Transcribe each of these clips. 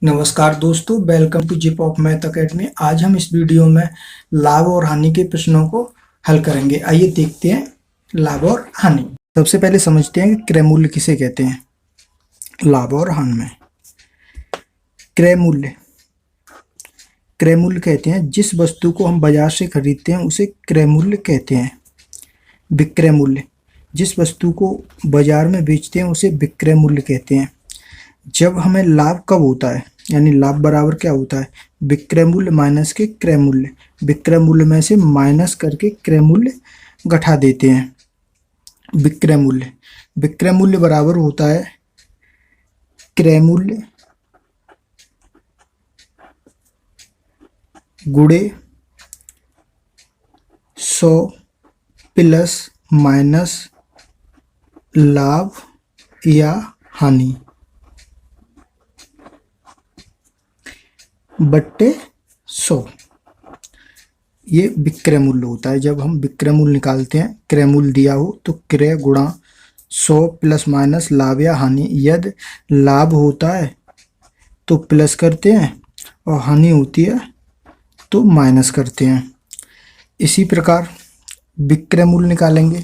नमस्कार दोस्तों, welcome to Zip of Math Academy. आज हम इस वीडियो में लाभ और हानि के प्रश्नों को हल करेंगे। आइए देखते हैं लाभ और हानि। सबसे पहले समझते हैं कि क्रय मूल्य किसे कहते हैं। लाभ और हानि में क्रय मूल्य कहते हैं जिस वस्तु को हम बाजार से खरीदते हैं उसे क्रय मूल्य कहते हैं। विक्रय मूल्य, जिस वस्तु को बाजार में बेचते हैं उसे विक्रय मूल्य कहते हैं। जब हमें लाभ कब होता है, यानी लाभ बराबर क्या होता है, विक्रय मूल्य माइनस के क्रय मूल्य। विक्रय मूल्य में से माइनस करके क्रय मूल्य घटा देते हैं। विक्रय मूल्य बराबर होता है क्रय मूल्य गुणे 100 प्लस माइनस लाभ या हानि बट्टे 100। ये विक्रय मूल्य होता है। जब हम विक्रय मूल्य निकालते हैं, क्रय मूल्य दिया हो तो क्रय गुणा 100 प्लस माइनस लाभ या हानि। यदि लाभ होता है तो प्लस करते हैं और हानि होती है तो माइनस करते हैं। इसी प्रकार विक्रय मूल्य निकालेंगे।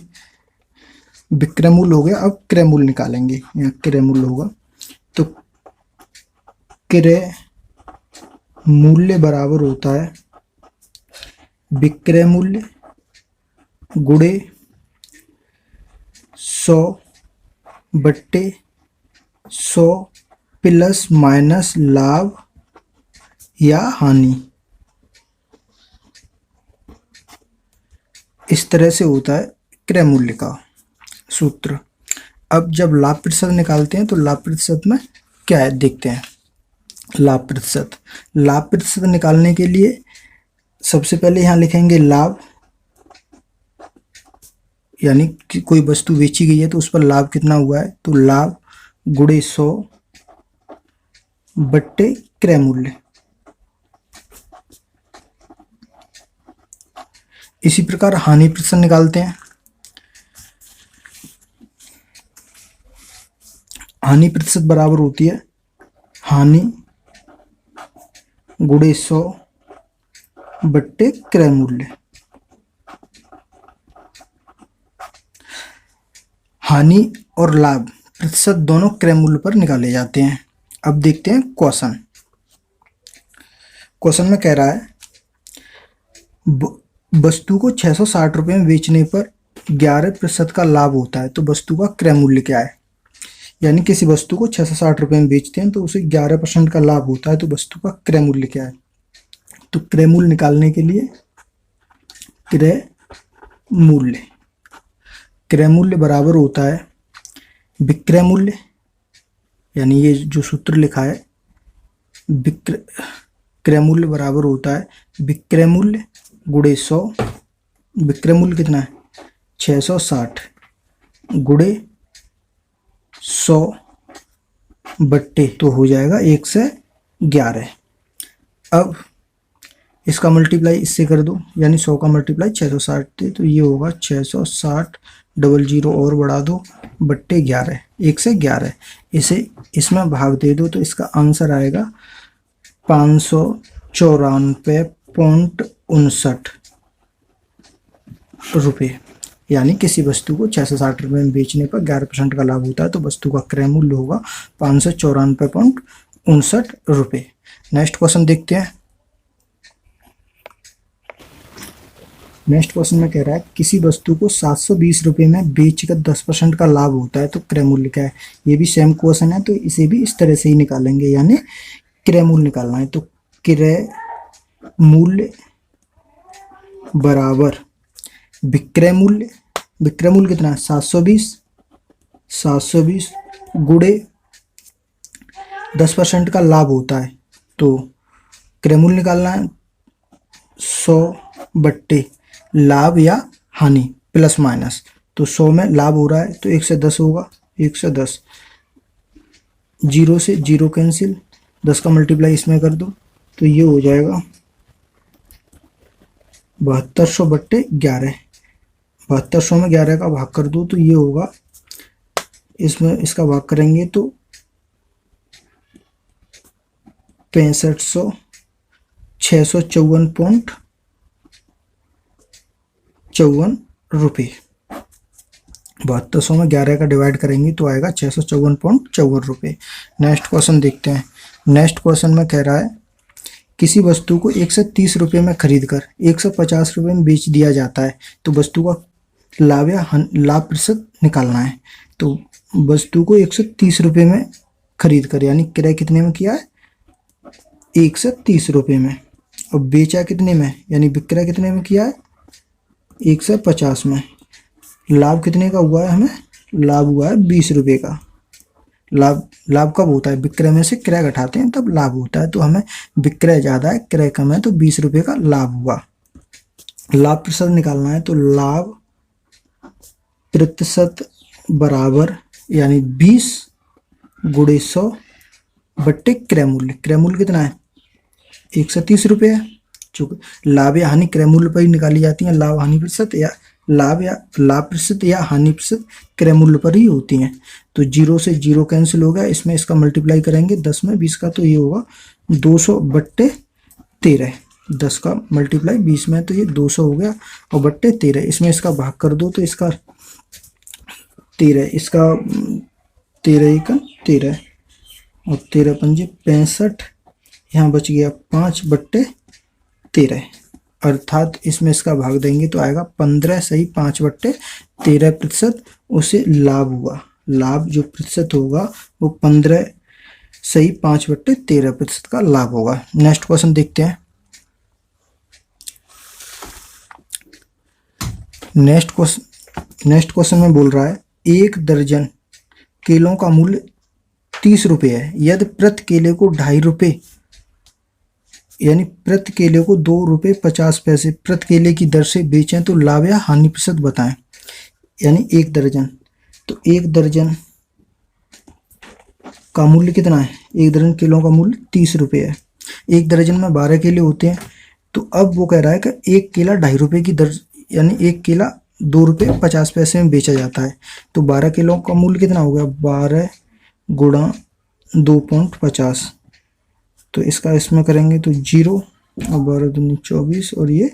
विक्रय मूल्य हो गया, अब क्रय मूल्य निकालेंगे। यहाँ क्रय मूल्य होगा तो क्रय मूल्य बराबर होता है विक्रय मूल्य गुणे 100 बट्टे 100 प्लस माइनस लाभ या हानि। इस तरह से होता है क्रय मूल्य का सूत्र। अब जब लाभ प्रतिशत निकालते हैं तो लाभ प्रतिशत में क्या है देखते हैं। लाभ प्रतिशत निकालने के लिए सबसे पहले यहाँ लिखेंगे लाभ, यानी कि कोई वस्तु बेची गई है तो उस पर लाभ कितना हुआ है, तो लाभ गुणे 100 बट्टे क्रय मूल्य। इसी प्रकार हानि प्रतिशत निकालते हैं। हानि प्रतिशत बराबर होती है हानि गुणे 100 बट्टे क्रय मूल्य। हानि और लाभ प्रतिशत दोनों क्रय मूल्य पर निकाले जाते हैं। अब देखते हैं क्वेश्चन में कह रहा है वस्तु को 660 रुपये में बेचने पर 11% का लाभ होता है तो वस्तु का क्रय मूल्य क्या है। यानी किसी वस्तु को 660 रुपये में बेचते हैं तो उसे 11% का लाभ होता है तो वस्तु का क्रय मूल्य क्या है। तो क्रय मूल्य निकालने के लिए क्रय मूल्य बराबर होता है विक्रय मूल्य, यानी ये जो सूत्र लिखा है क्रय मूल्य बराबर होता है विक्रय मूल्य गुणे 100। विक्रय मूल्य कितना है 660 गुणे 100 बट्टे तो हो जाएगा 1 से 11। अब इसका मल्टीप्लाई इससे कर दो, यानी 100 का मल्टीप्लाई 660 तो ये होगा 660 00 और बढ़ा दो बट्टे 11, 1 से 11। इसे इसमें भाग दे दो तो इसका आंसर आएगा 594.59 रुपये। यानी किसी वस्तु को 660 रुपये में बेचने पर 11% का लाभ होता है तो वस्तु का क्रय मूल्य होगा 594.59 रुपये। नेक्स्ट क्वेश्चन देखते हैं। नेक्स्ट क्वेश्चन में कह रहा है किसी वस्तु को 720 रुपये में बेचकर 10% का लाभ होता है तो क्रय मूल्य क्या है। ये भी सेम क्वेश्चन है तो इसे भी इस तरह से ही निकालेंगे, यानी क्रय मूल्य निकालना है। तो क्रय मूल्य बराबर विक्रय मूल्य कितना है 720 गुणे 10% का लाभ होता है तो क्रय मूल्य निकालना है 100 बट्टे लाभ या हानि प्लस माइनस। तो 100 में लाभ हो रहा है तो 1 से 10 होगा, 1 से 10, 0 से 0 कैंसिल, 10 का मल्टीप्लाई इसमें कर दो तो ये हो जाएगा 7200 बट्टे 11। 7200 में 11 का भाग कर दो तो ये होगा, इसमें इसका भाग करेंगे तो ₹65,654.54 7200 में 11 का डिवाइड करेंगे तो आएगा ₹654.54। नेक्स्ट क्वेश्चन देखते हैं। नेक्स्ट क्वेश्चन में कह रहा है किसी वस्तु को 130 रुपये में खरीद कर 150 रुपये में बेच दिया जाता है, तो वस्तु का लाभ या लाभ प्रतिशत निकालना है। तो वस्तु को 130 रुपये में खरीद कर, यानी क्रय कितने में किया है, 130 रुपये में, और बेचा कितने में, यानी विक्रय कितने में किया है, 150 में। लाभ कितने का हुआ है, हमें लाभ हुआ है 20 रुपये का। लाभ कब होता है, विक्रय में से क्रय घटाते हैं तब लाभ होता है। तो हमें विक्रय ज़्यादा है क्रय कम है, तो 20 रुपये का लाभ हुआ। लाभ प्रतिशत निकालना है, तो लाभ प्रतिशत बराबर, यानी 20 गुणे 100 बट्टे क्रय मूल्य। क्रय मूल्य कितना है, 130 रुपये है। चूँकि लाभ या हानि क्रय मूल्य पर ही निकाली जाती है। लाभ हानि प्रतिशत या लाभ प्रतिशत या हानि प्रतिशत क्रय मूल्य पर ही होती हैं। तो 0 से 0 कैंसिल हो गया, इसमें इसका मल्टीप्लाई करेंगे 10 में 20 का, तो ये होगा 200 बट्टे 13। 10 का मल्टीप्लाई 20 में, तो ये 200 हो गया, और बट्टे 13, इसमें इसका भाग कर दो तो इसका 13, इसका 13 का 13 और 13 पंजे 65, यहाँ बच गया 5 बट्टे 13, अर्थात इसमें इसका भाग देंगे तो आएगा 15 सही 5 बट्टे 13% उसे लाभ हुआ। लाभ जो प्रतिशत होगा वो 15 सही 5 बट्टे 13% का लाभ होगा। नेक्स्ट क्वेश्चन देखते हैं। नेक्स्ट क्वेश्चन में बोल रहा है 1 दर्जन केलों का मूल्य 30 रुपये है। यदि प्रति केले को 2.5 रुपये, यानी प्रति केले को 2 रुपये 50 पैसे प्रति केले की दर से बेचें तो लाभ या हानि प्रतिशत बताएं। यानी 1 दर्जन, तो 1 दर्जन का मूल्य कितना है, 1 दर्जन केलों का मूल्य 30 रुपये है। 1 दर्जन में 12 केले होते हैं, तो अब वो कह रहा है कि 1 केला 2.5 रुपये की दर, यानी 1 केला 2 रुपये 50 पैसे में बेचा जाता है। तो 12 किलो का मूल्य कितना हो गया, 12 गुणा 2.50, तो इसका इसमें करेंगे तो 0 और 12 दूनी 24, और ये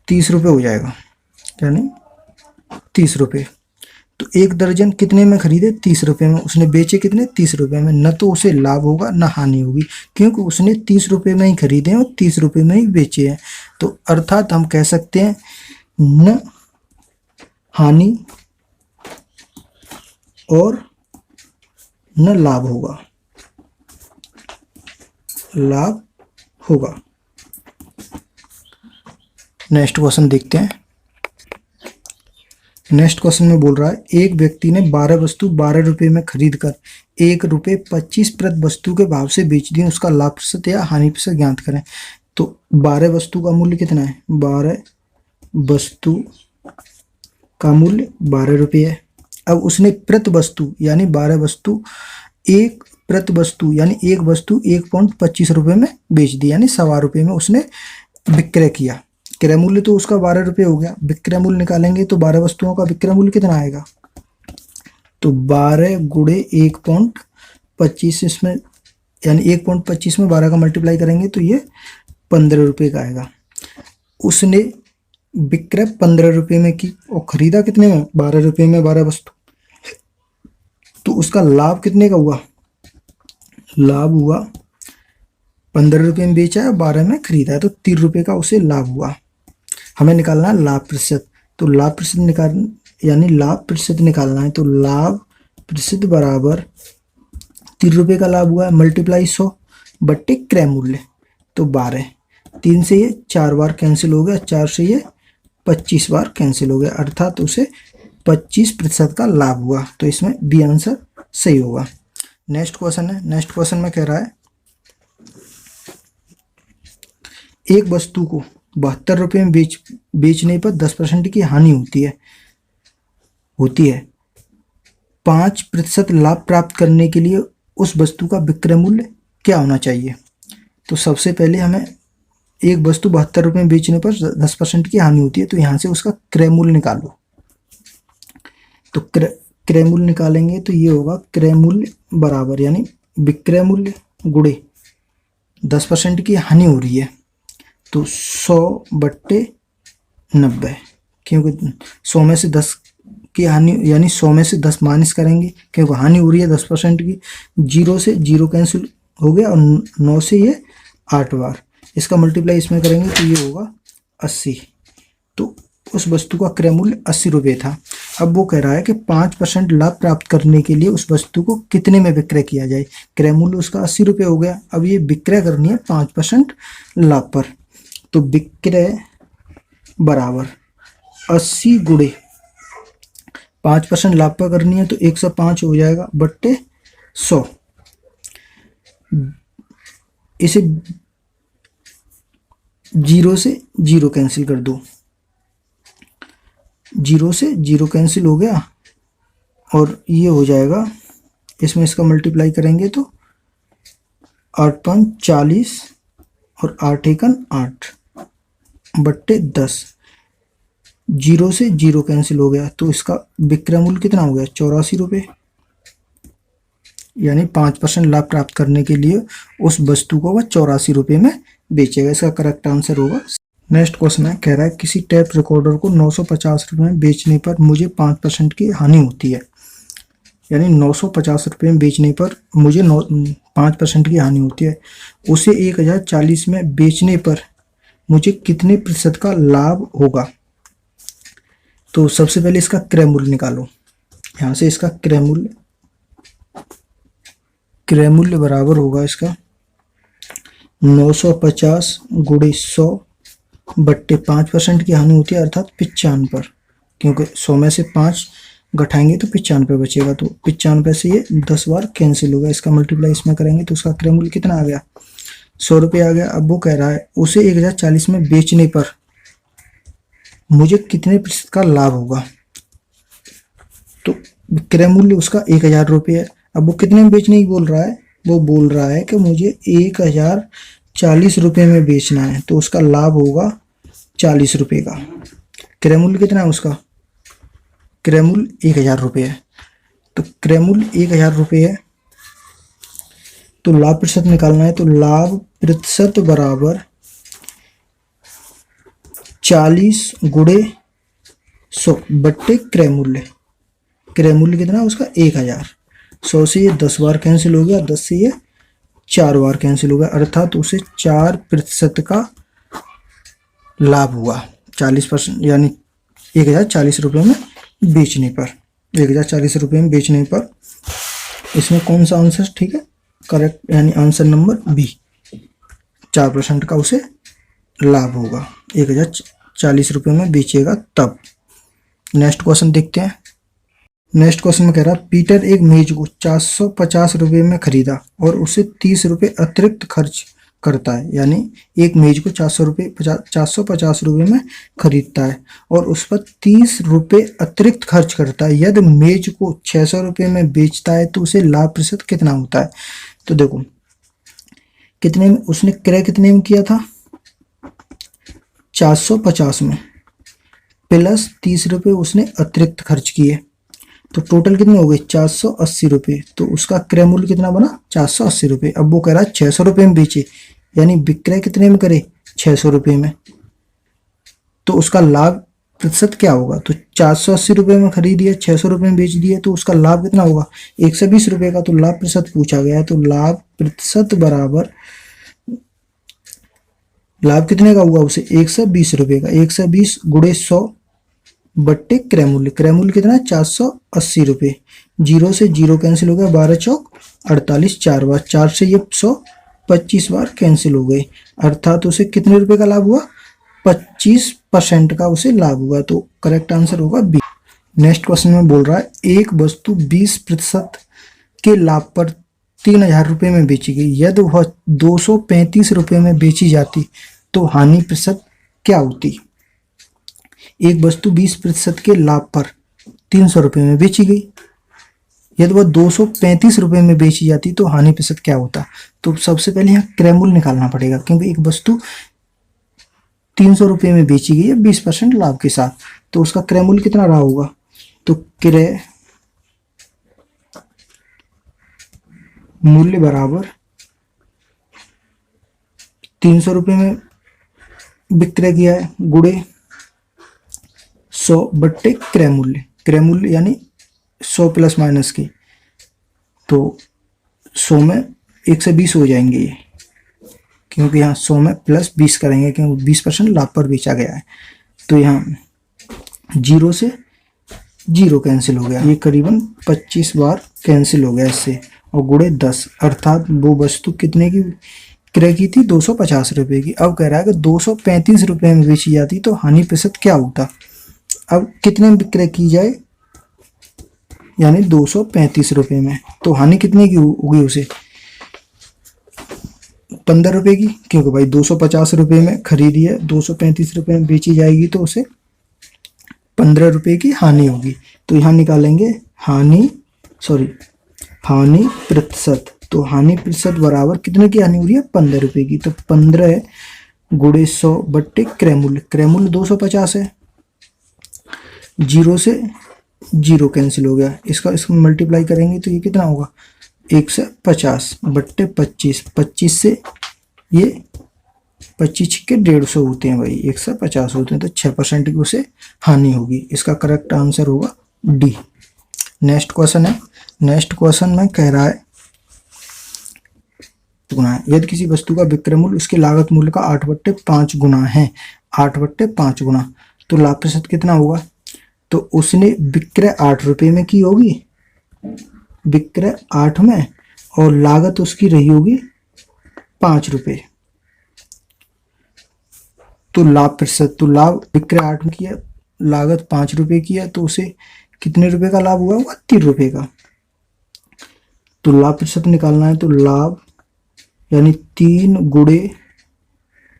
30 रुपये हो जाएगा, यानी 30 रुपये। तो 1 दर्जन कितने में खरीदे, 30 रुपये में, उसने बेचे कितने, 30 रुपये में। न तो उसे लाभ होगा न हानि होगी, क्योंकि उसने 30 रुपये में ही खरीदे हैं और 30 रुपये में ही बेचे हैं। तो अर्थात हम कह सकते हैं न हानि और न लाभ होगा, लाभ होगा। नेक्स्ट क्वेश्चन देखते हैं। नेक्स्ट क्वेश्चन में बोल रहा है एक व्यक्ति ने 12 वस्तु 12 रुपये में खरीद कर 1 रुपये 25 प्रति वस्तु के भाव से बेच दी, उसका लाभ प्रतिशत या हानि प्रतिशत ज्ञात करें। तो 12 वस्तु का मूल्य कितना है, 12 वस्तु का मूल्य 12 रुपये है। अब उसने प्रति वस्तु यानी 12 वस्तु, एक प्रति वस्तु यानी एक वस्तु 1.25 रुपये में बेच दी, यानी 1.25 रुपये में उसने विक्रय किया। क्रय मूल्य तो उसका 12 रुपये हो गया। विक्रय मूल्य निकालेंगे तो 12 वस्तुओं का विक्रय मूल्य कितना आएगा, तो 12 गुणे 1.25, इसमें यानी 1.25 में 12 का मल्टीप्लाई करेंगे तो ये 15 रुपये का आएगा। उसने विक्रय 15 रुपये में की और खरीदा कितने में, 12 रुपये में 12 वस्तु, तो उसका लाभ कितने का हुआ, लाभ हुआ 15 रुपये में बेचा है, 12 में खरीदा है, तो 30 रुपये का उसे लाभ हुआ। हमें निकालना है लाभ प्रतिशत, तो लाभ प्रतिशत यानी लाभ प्रतिशत निकालना है, तो लाभ प्रतिशत बराबर 30 रुपये का लाभ हुआ है मल्टीप्लाई 100 बट्टे क्रय मूल्य, तो 12, 3 से ये 4 बार कैंसिल हो गया, 4 से ये 25 बार कैंसिल हो गया, अर्थात उसे 25% का लाभ हुआ। तो इसमें बी आंसर सही होगा। नेक्स्ट क्वेश्चन है। नेक्स्ट क्वेश्चन में कह रहा है एक वस्तु को 72 रुपये में बेचने पर 10% की हानि होती है। 5% लाभ प्राप्त करने के लिए उस वस्तु का विक्रय मूल्य क्या होना चाहिए। तो सबसे पहले हमें एक वस्तु 72 रुपये में बेचने पर 10% की हानि होती है, तो यहाँ से उसका क्रय मूल्य निकालो। तो क्रय मूल्य निकालेंगे तो ये होगा क्रय मूल्य बराबर, यानी विक्रय मूल्य गुणे 10% की हानि हो रही है, तो 100/90, क्योंकि 100 में से 10 की हानि, यानी 100 में से 10 माइनस करेंगे क्योंकि हानि हो रही है 10% की। 0 से 0 कैंसिल हो गया और 9 से ये 8 बार, इसका मल्टीप्लाई इसमें करेंगे तो ये होगा 80। तो उस वस्तु का क्रय मूल्य 80 रुपये था। अब वो कह रहा है कि 5% लाभ प्राप्त करने के लिए उस वस्तु को कितने में विक्रय किया जाए। क्रय मूल्य उसका 80 रुपये हो गया, अब ये विक्रय करनी है 5% लाभ पर। तो विक्रय बराबर 80 गुणे 5% लाभ पर करनी है तो 105 हो जाएगा बट्टे 100। इसे 0 से 0 कैंसिल कर दो, 0 से 0 कैंसिल हो गया और ये हो जाएगा, इसमें इसका मल्टीप्लाई करेंगे तो 8×5 = 40 और 8×1 = 8 बट्टे 10। 0 से 0 कैंसिल हो गया तो इसका विक्रय मूल्य कितना हो गया 84 रुपये, यानी 5% लाभ प्राप्त करने के लिए उस वस्तु को वह 84 रुपये में बेचेगा। इसका करेक्ट आंसर होगा। नेक्स्ट क्वेश्चन है, कह रहा है किसी टेप रिकॉर्डर को 950 रुपये में बेचने पर मुझे 5% की हानि होती है, यानी 950 रुपये में बेचने पर मुझे 5% की हानि होती है। उसे 1040 में बेचने पर मुझे कितने प्रतिशत का लाभ होगा। तो सबसे पहले इसका क्रय मूल्य निकालो। यहाँ से इसका क्रय मूल्य बराबर होगा इसका 950 गुणे 100 बट्टे 5% की हानि होती है अर्थात 95 पर, क्योंकि 100 में से 5 घटाएंगे तो 95 बचेगा, तो 95 से ये 10 बार कैंसिल होगा। इसका मल्टीप्लाई इसमें करेंगे तो उसका क्रय मूल्य कितना आ गया 100 रुपये आ गया। अब वो कह रहा है उसे 1040 में बेचने पर मुझे कितने प्रतिशत का लाभ होगा। तो क्रय मूल्य उसका 1000 रुपये है। अब वो कितने में बेचने की बोल रहा है, वो बोल रहा है कि मुझे 1040 रुपये में बेचना है, तो उसका लाभ होगा 40 रुपये का। क्रय मूल्य कितना है उसका, क्रय मूल्य 1000 रुपये है, तो क्रय मूल्य 1000 रुपये है। तो लाभ प्रतिशत निकालना है, तो लाभ प्रतिशत बराबर 40 गुणे 100 बट्टे क्रय मूल्य। क्रय मूल्य कितना है उसका 1000। 100 से ये 10 बार कैंसिल हो गया, 10 से ये 4 बार कैंसिल हो गया, अर्थात उसे 4% का लाभ हुआ 40%, यानी 1040 रुपये में बेचने पर। 1040 रुपये में बेचने पर इसमें कौन सा आंसर ठीक है, करेक्ट, यानी आंसर नंबर बी, 4% का उसे लाभ होगा। 1040 रुपये में बेचेगा तब। नेक्स्ट क्वेश्चन देखते हैं। नेक्स्ट क्वेश्चन में कह रहा है पीटर एक मेज को 450 रुपये में खरीदा और उसे 30 रुपये अतिरिक्त खर्च करता है, यानी एक मेज को 450 रुपये में खरीदता है और उस पर 30 रुपये अतिरिक्त खर्च करता है। यदि मेज को 600 रुपये में बेचता है तो उसे लाभ प्रतिशत कितना होता है। तो देखो कितने में उसने क्रय कितने में किया था 450 में, प्लस 30 रुपये उसने अतिरिक्त खर्च किए, तो टोटल कितने हो गए 480 रुपये। तो उसका क्रय मूल्य कितना बना 480 रुपये। अब वो कह रहा है 600 रुपये में बेचे, यानी विक्रय कितने में करे 600 रुपये में, तो उसका लाभ प्रतिशत क्या होगा। तो 480 रुपये में खरीदिए, 600 रुपये में बेच दिए, तो उसका लाभ कितना होगा 120 रुपये का। तो लाभ प्रतिशत पूछा गया है, तो लाभ प्रतिशत बराबर लाभ कितने का हुआ उसे 120 रुपये का। 120 गुणे 100 बट्टे क्रय मूल्य। क्रय मूल्य कितना है 480 रुपये। 0 से 0 कैंसिल हो गया, 12 चौक 48, 4 बार, 4 से ये 125 बार कैंसिल हो गए, अर्थात उसे कितने रुपए का लाभ हुआ 25% का उसे लाभ हुआ। तो करेक्ट आंसर होगा बी। नेक्स्ट क्वेश्चन में बोल रहा है एक वस्तु 20% के लाभ पर 3000 रुपये में बेची गई, यदि वह 235 रुपये में बेची जाती तो हानि प्रतिशत क्या होती। एक वस्तु 20% के लाभ पर 300 रुपये में बेची गई, यदि वह 235 रुपये में बेची जाती तो हानि प्रतिशत क्या होता। तो सबसे पहले यहाँ क्रय मूल्य निकालना पड़ेगा, क्योंकि एक वस्तु 300 रुपये में बेची गई है 20% लाभ के साथ, तो उसका क्रय मूल्य कितना रहा होगा। तो क्रय मूल्य बराबर 300 रुपये में विक्रय किया है, गुणे 100 बट्टे क्रय मूल्य, क्रय मूल्य यानी 100 प्लस माइनस की, तो 100 में 1 से 20 हो जाएंगे ये, क्योंकि यहाँ 100 में प्लस 20 करेंगे क्योंकि 20% लाभ पर बेचा गया है। तो यहाँ 0 से 0 कैंसिल हो गया, ये करीबन 25 बार कैंसिल हो गया इससे, और गुणे 10, अर्थात वो वस्तु कितने की क्रय की थी, 250 रुपये की। अब कह रहा है कि 235 रुपये में बेची जाती तो हानि प्रतिशत क्या होता। अब कितने में विक्रय की जाए, यानी 235 रुपये में, तो हानि कितने की होगी उसे, 15 रुपये की, क्योंकि भाई 250 रुपये में खरीदी है, 235 रुपये में बेची जाएगी तो उसे 15 रुपये की हानि होगी। तो यहाँ निकालेंगे हानि प्रतिशत, तो हानि प्रतिशत बराबर कितने की हानि हो रही है, 15 रुपये की। तो 15 गुणे 100 बट्टे क्रय मूल्य, क्रय मूल्य 250 है, 0 से 0 कैंसिल हो गया, इसको मल्टीप्लाई करेंगे तो ये कितना होगा, 150 बट्टे 25, 25 से ये 25 के 150 होते हैं भाई, 150 होते हैं, तो 6% की उसे हानि होगी। इसका करेक्ट आंसर होगा डी। नेक्स्ट क्वेश्चन है, नेक्स्ट क्वेश्चन में कह रहा है गुना है, यदि किसी वस्तु का विक्रय मूल्य उसके लागत मूल्य का 8/5 गुना है, 8/5 गुना, तो लाभ प्रतिशत कितना होगा। तो उसने विक्रय 8 रुपये में की होगी, विक्रय 8 में, और लागत उसकी रही होगी 5 रुपये, तो लाभ प्रतिशत, तो लाभ विक्रय 8 में किया, लागत 5 रुपये की है, तो उसे कितने रुपए का लाभ हुआ होगा, 3 रुपये का। तो लाभ प्रतिशत निकालना है, तो लाभ यानी 3 गुणे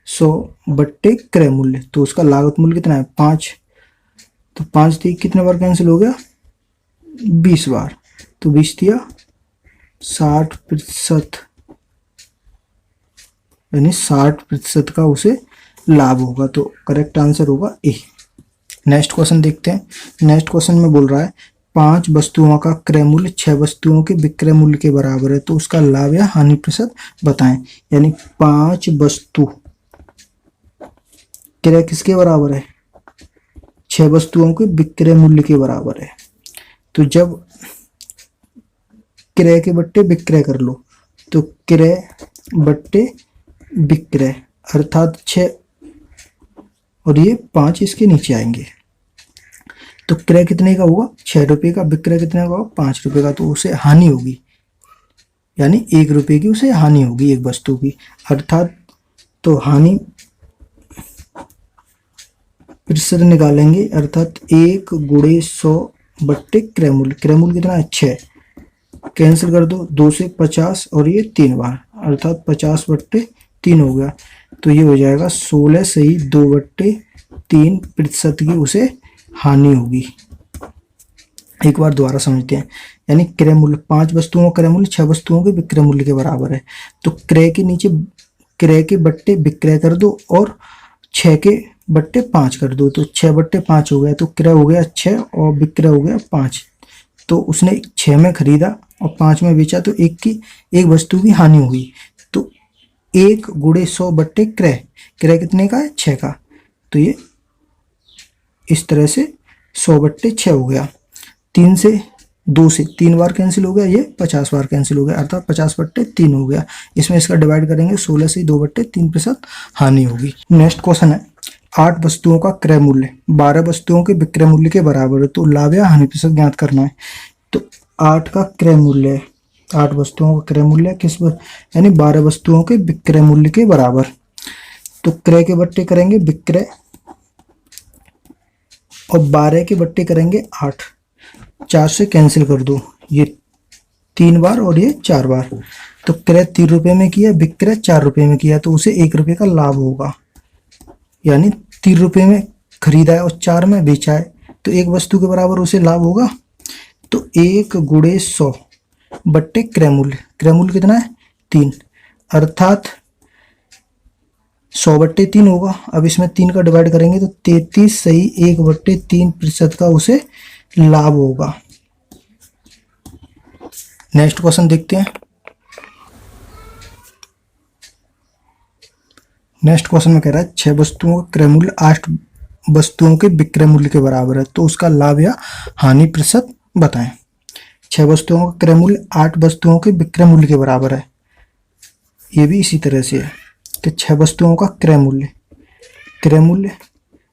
100 बट्टे क्रय मूल्य, तो उसका लागत मूल्य कितना है, 5, तो 5 थी कितने बार कैंसिल हो गया, 20 बार, तो 20 दिया 60%, यानी 60% का उसे लाभ होगा, तो करेक्ट आंसर होगा ए। नेक्स्ट क्वेश्चन देखते हैं, नेक्स्ट क्वेश्चन में बोल रहा है 5 वस्तुओं का क्रय मूल्य 6 वस्तुओं के विक्रय मूल्य के बराबर है, तो उसका लाभ या हानि प्रतिशत बताएं। यानी 5 वस्तु क्रय किसके बराबर है, 6 वस्तुओं के विक्रय मूल्य के बराबर है। तो जब क्रय के बट्टे विक्रय कर लो, तो क्रय बट्टे विक्रय, अर्थात 6 और ये 5 इसके नीचे आएंगे, तो क्रय कितने का हुआ, 6 रुपये का, विक्रय कितने का होगा, 5 रुपये का, तो उसे हानि होगी, यानी 1 रुपये की उसे हानि होगी एक वस्तु की, अर्थात तो हानि प्रतिशत निकालेंगे, अर्थात 1 गुणे 100 बट्टे क्रय मूल्य, क्रय मूल्य कितना है 6, कैंसिल कर दो, 2 से 50 और ये 3 बार, अर्थात 50/3 हो गया, तो ये हो जाएगा 16 सही 2/3% की उसे हानि होगी। एक बार दोबारा समझते हैं, यानी क्रय मूल्य 5 वस्तुओं का क्रय मूल्य 6 वस्तुओं के विक्रय मूल्य के बराबर है, तो क्रय के नीचे क्रय के बट्टे विक्रय कर दो और 6 के बट्टे 5 कर दो, तो 6/5 हो गया, तो क्रय हो गया 6 और विक्रय हो गया 5, तो उसने 6 में खरीदा और 5 में बेचा, तो एक वस्तु की हानि हुई। तो 1 गुणे 100 बट्टे क्रय, क्रय कितने का है, 6 का, तो ये इस तरह से 100/6 हो गया। 2 से 3 बार कैंसिल हो गया, ये 50 बार कैंसिल हो गया, अर्थात 50/3 हो गया। इसमें इसका डिवाइड करेंगे, 16 से 2/3% हानि होगी। नेक्स्ट क्वेश्चन है 8 वस्तुओं का क्रय मूल्य 12 वस्तुओं के विक्रय मूल्य के बराबर है, तो लाभ या हानि प्रतिशत ज्ञात करना है। तो 8 का क्रय मूल्य है, 8 वस्तुओं का क्रय मूल्य किस यानी 12 वस्तुओं के विक्रय मूल्य के बराबर, तो क्रय के बट्टे करेंगे विक्रय और 12 के बट्टे करेंगे 8, 4 से कैंसिल कर दो, ये 3 बार और ये 4 बार, तो क्रय 3 रुपये में किया, विक्रय 4 रुपये में किया, तो उसे 1 रुपये का लाभ होगा, यानी 3 रुपये में खरीदा है और 4 में बेचा है, तो एक वस्तु के बराबर उसे लाभ होगा। तो 1 गुणे 100 बट्टे क्रय मूल्य, क्रय मूल्य कितना है 3, अर्थात 100/3 होगा। अब इसमें 3 का डिवाइड करेंगे तो 33 सही 1/3% का उसे लाभ होगा। नेक्स्ट क्वेश्चन देखते हैं, नेक्स्ट क्वेश्चन में कह रहा है 6 वस्तुओं का क्रय मूल्य 8 वस्तुओं के विक्रय मूल्य के बराबर है, तो उसका लाभ या हानि प्रतिशत बताएं। 6 वस्तुओं का क्रय मूल्य 8 वस्तुओं के विक्रय मूल्य के बराबर है। ये भी इसी तरह से है कि 6 वस्तुओं का क्रय मूल्य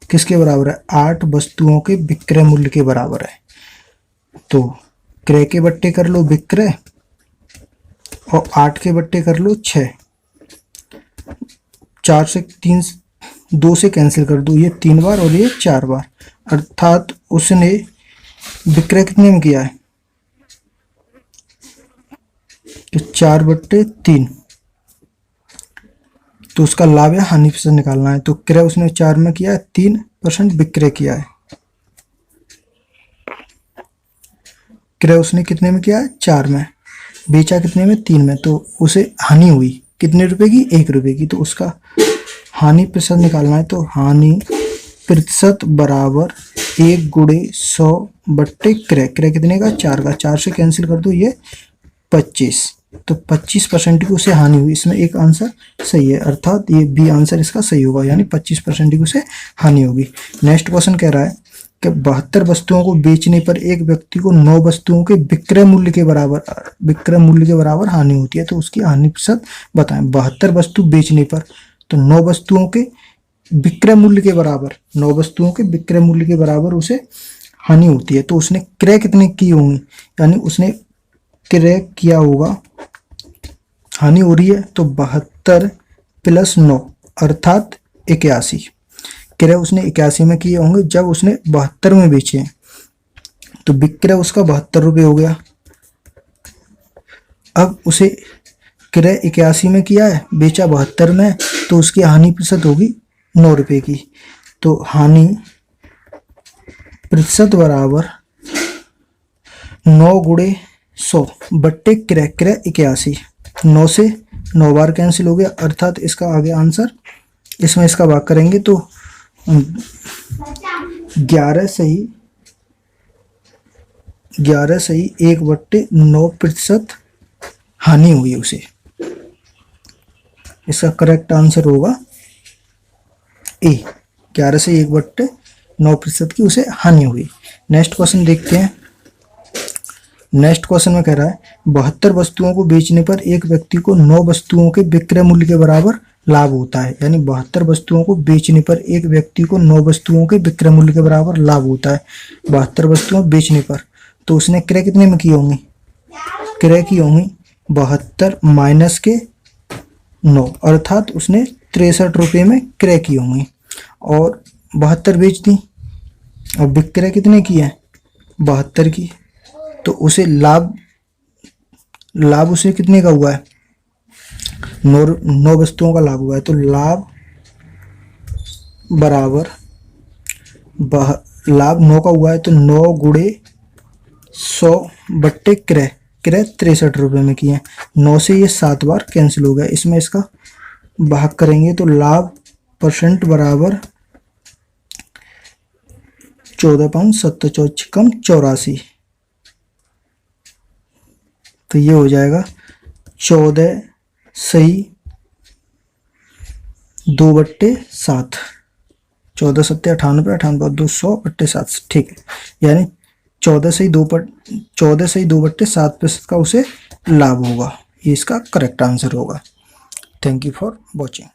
किसके बराबर है? 8 वस्तुओं के विक्रय मूल्य के बराबर है। तो क्रय के बट्टे कर लो विक्रय और 8 के बट्टे कर लो 6। 4 से 3 2 से कैंसिल कर दो, ये 3 बार और ये 4 बार, अर्थात उसने विक्रय कितने में किया है? तो 4/3। तो उसका लाभ या हानि प्रतिशत निकालना है। तो क्रय उसने 4 में किया है, 3% विक्रय किया है। क्रय उसने कितने में किया है? 4 में। बेचा कितने में? 3 में। तो उसे हानि हुई कितने रुपए की? 1 रुपए की। तो उसका हानि प्रतिशत निकालना है। तो हानि प्रतिशत बराबर 1 गुणे 100 बट्टे क्रय। क्रय कितने का? 4 का। 4 से कैंसिल कर दो, ये 25। तो 25% की उसे हानि हुई। इसमें एक आंसर सही है, अर्थात ये बी आंसर इसका सही होगा, यानी 25% की उसे हानि होगी। नेक्स्ट क्वेश्चन कह रहा है कि 72 वस्तुओं को बेचने पर एक व्यक्ति को 9 वस्तुओं के विक्रय मूल्य के बराबर हानि होती है, तो उसकी हानि प्रतिशत बताएं। 72 वस्तु बेचने पर, तो 9 वस्तुओं के विक्रय मूल्य के बराबर, 9 वस्तुओं के विक्रय मूल्य के बराबर उसे हानि होती है। तो उसने क्रय कितने की होंगी? यानी उसने क्रय किया होगा, हानि हो रही है तो 72 + 9 अर्थात 81। क्रय उसने 81 में किए होंगे जब उसने 72 में बेचे हैं, तो विक्रय उसका 72 रुपये हो गया। अब उसे क्रय 81 में किया है, बेचा 72 में, तो उसकी हानि प्रतिशत होगी 9 रुपये की। तो हानि प्रतिशत बराबर 9 गुणे 100 बट्टे क्रय। क्रय 81, 9 से 9 बार कैंसिल हो गया, अर्थात इसका आगे आंसर, इसमें इसका भाग करेंगे तो 11 सही 1/9% हानि हुई उसे। इसका करेक्ट आंसर होगा ए, 11 से 1/9% की उसे हानि हुई। नेक्स्ट क्वेश्चन देखते हैं। नेक्स्ट क्वेश्चन में कह रहा है 72 वस्तुओं को बेचने पर एक व्यक्ति को 9 वस्तुओं के विक्रय मूल्य के बराबर लाभ होता है। यानी 72 वस्तुओं को बेचने पर एक व्यक्ति को 9 वस्तुओं के विक्रय मूल्य के बराबर लाभ होता है। 72 वस्तुओं बेचने पर, तो उसने क्रय कितने में की होंगी? क्रय की होंगी 72 माइनस के 9, अर्थात उसने 63 रुपये में क्रय की होंगी और 72 बेच दी और विक्रय कितने की है? 72 की। तो उसे लाभ उसे कितने का हुआ है? 9 वस्तुओं का लाभ हुआ है। तो लाभ बराबर लाभ 9 का हुआ है, तो 9 गुणे 100 बट्टे क्रय। क्रय 63 रुपये में किए हैं। 9 से ये 7 बार कैंसिल हो गया, इसमें इसका भाग करेंगे तो लाभ % बराबर 14 पाउंड 7 कम 84। तो ये हो जाएगा 14 सही 2/7। 14 सत्ते 98, 98 200/7, ठीक है। यानी 14 सही 2/7% का उसे लाभ होगा। ये इसका करेक्ट आंसर होगा। Thank you for watching.